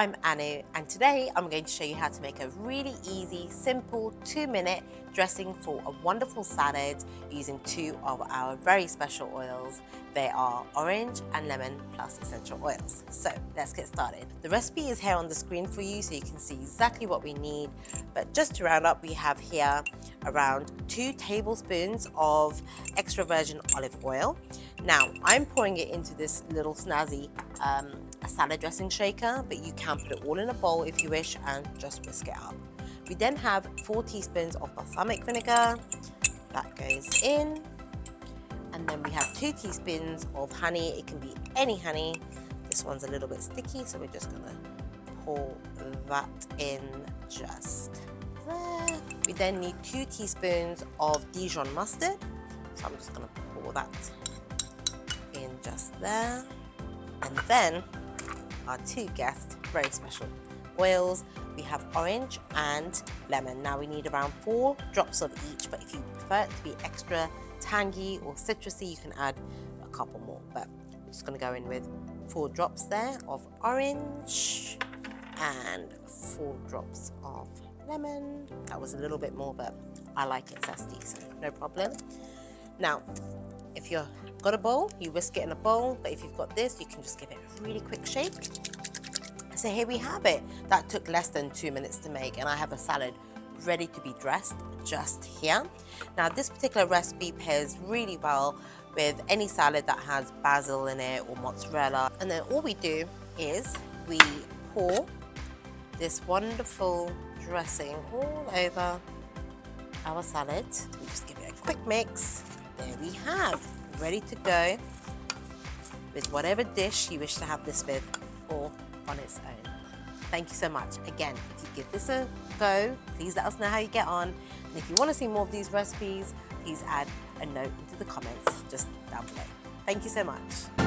I'm Anu, and today I'm going to show you how to make a really easy, simple 2-minute dressing for a wonderful salad using 2 of our very special oils. They are orange and lemon plus essential oils. So let's get started. The recipe is here on the screen for you so you can see exactly what we need. But just to round up, we have here around 2 tablespoons of extra virgin olive oil. Now I'm pouring it into this little snazzy salad dressing shaker, but you can put it all in a bowl if you wish and just whisk it up. We then have 4 teaspoons of balsamic vinegar. That goes in. And then we have 2 teaspoons of honey. It can be any honey. This one's a little bit sticky, so we're just gonna pour that in just there. We then need 2 teaspoons of Dijon mustard. So I'm just gonna pour that in just there. And then our 2 guest, very special oils. We have orange and lemon. Now we need around 4 drops of each, but if you prefer it to be extra tangy or citrusy, you can add a couple more, but I'm just going to go in with 4 drops there of orange and 4 drops of lemon. That was a little bit more, but I like it zesty, so no problem. Now, if you've got a bowl, you whisk it in a bowl, but if you've got this, you can just give it a really quick shake. So here we have it. That took less than 2 minutes to make, and I have a salad ready to be dressed just here. Now this particular recipe pairs really well with any salad that has basil in it or mozzarella. And then all we do is we pour this wonderful dressing all over our salad. We just give it a quick mix. There we have, ready to go with whatever dish you wish to have this with or on its own. Thank you so much. Again, if you give this a go, please let us know how you get on. And if you want to see more of these recipes, please add a note into the comments just down below. Thank you so much.